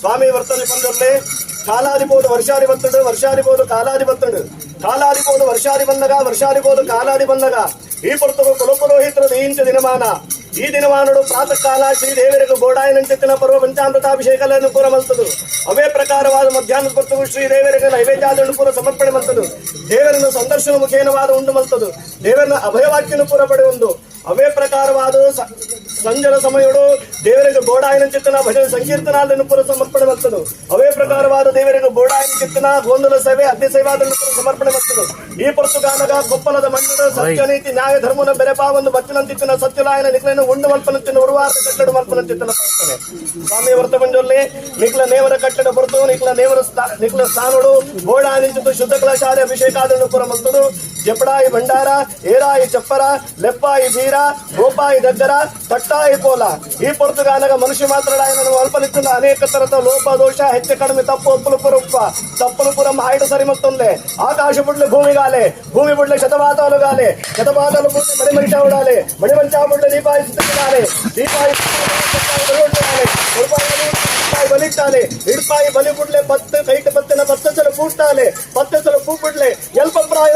ಸ್ವಾಮಿ ವರ್ತನೆ ಬಂದಲ್ಲೇ ಕಾಲಾದಿಬೋದು ವರ್ಷಾದಿ ಬತ್ತಡು ವರ್ಷಾದಿಬೋದು ಕಾಲಾದಿ ಬತ್ತಡು ಕಾಲಾದಿಬೋದು ವರ್ಷಾದಿ ಬಂದಾಗ ವರ್ಷಾದಿಬೋದು ಕಾಲಾದಿ ಬಂದಾಗ ಈ ಪುರ್ತಕ ಕುಲಪುರೋಹಿತರದ ಇಂಚ ದಿನಮಾನ ಈ ದಿನಮಾನಡು ಪ್ರಾತಃ ಕಾಲ ಶ್ರೀದೇವರಿಗೆ ಗೋಡಾಯನಂಚಿತ್ತಿನ ಪರ್ವ ಪಂಚಾಮೃತಾಭಿಷೇಕಗಳನ್ನು ಪೂರ ಮಲ್ತದು ಅವೇ ಪ್ರಕಾರವಾದ ಮಧ್ಯಾಹ್ನದ ಪುರ್ತವು ಶ್ರೀದೇವರಿಗೆ ನೈವೇದ್ಯಾದನ್ನು ಪೂರ ಸಮರ್ಪಣೆ ಮಲ್ತದು ದೇವರನ್ನು ಸಂದರ್ಶನ ಮುಖೇನವಾದ ಉಂಡು ಮಲ್ತದು ದೇವರನ್ನ ಅಭಯವಾಕ್ಯನು ಪೂರ ಪಡೆಯುವುದು ಅವೇ ಪ್ರಕಾರವಾದ ಸಂಜನ ಸಮಯಗಳು ದೇವರಿಗೆ ಗೋಡಾಯನ ಚಿತ್ತನ ಭಜನೆ ಸಂಕೀರ್ತನಾದನ್ನು ಪೂರ ಸಮರ್ಪಣೆ ಮಲ್ತದು ಅವೇ ಪ್ರಕಾರವಾದ ದೇವರಿಗೆ ಗೋಡಾಯನ ಚಿತ್ತನ ಗೋಂದಲ ಸೇವೆ ಅಗ್ನಿ ಸೇವಾದನ್ನು ಪೂರ ಸಮರ್ಪಣೆ ಮಲ್ತದು ಈ ಪುರ್ತಗಾನಗ ಕೊಪ್ಪಲದ ಮಣ್ಣಿನ ಸತ್ಯನೀತಿ ನ್ಯಾಯ ಧರ್ಮನ ಬೆರೆಪಾವೊಂದು ಬತ್ತಿನಂತಿತ್ತಿನ ಸತ್ಯಲಾಯನ ನಿಖಲನ ಉಂಡು ಮಲ್ಪನಂತಿನ ಉರುವಾರ ಕಟ್ಟಡ ಮಲ್ಪನಂತಿತ್ತನ ಪ್ರಾರ್ಥನೆ ಸ್ವಾಮಿ ವರ್ತ ಮಂಜೊಲ್ಲಿ ನಿಖಲ ನೇವರ ಕಟ್ಟಡ ಹೊರತು ನಿಖಲ ಸ್ಥಾನಗಳು ಗೋಡಾಯನಿಂಚಿತ್ತು ಶುದ್ಧ ಕಲಾಶಾಲೆ ಅಭಿಷೇಕಾದನ್ನು ಪೂರ ಮಲ್ತದು ಜಪಡಾಯಿ ಭಂಡಾರ ಏರಾಯಿ ಚಪ್ಪರ ಲೆಪ್ಪಾಯಿ ಬೀರ ಗೋಪಾಯಿ ದಗ್ಗರ ತಟ್ಟಾಯಿ ಪೋಲ ಈ ಪುರ್ತಗಾನಗ ಮನುಷ್ಯ ಮಾತ್ರಡಾಯನನ್ನು ಅಲ್ಪನಿತ್ತಿನ ಅನೇಕ ತರದ ಲೋಪ ದೋಷ ಹೆಚ್ಚು ಕಡಿಮೆ ತಪ್ಪು ಒಪ್ಪಲುಪುರ ಉಪ್ಪ ತಪ್ಪಲುಪುರ ಹಾಯ್ಡು ಸರಿ ಮತ್ತೊಂದೆ ಆಕಾಶ ಬುಡ್ಲೆ ಭೂಮಿಗಾಲೆ ಭೂಮಿ ಬುಡ್ಲೆ ಶತಪಾತಲುಗಾಲೆ ಶತಪಾತಲು ಬುಡ್ಲೆ ಮಣಿಮಂಚ ಉಡಾಲೆ ಮಣಿಮಂಚ ಬುಡ್ಲೆ ದೀಪಾಯಿ ಸುತ್ತಿಗಾಲೆ ದೀಪಾಯಿ ಬಲಿಟ್ಟಾಲೆ ಇಡ್ಪಾಯಿ ಬಲಿ ಬುಡ್ಲೆ ಪತ್ತು ಕೈಟ ಪತ್ತಿನ ಪತ್ತಸಲು ಪೂಟಾಲೆ ಪತ್ತಸಲು ಪೂ ಬಿಡ್ಲೆ ಎಲ್ಪ ಪ್ರಾಯ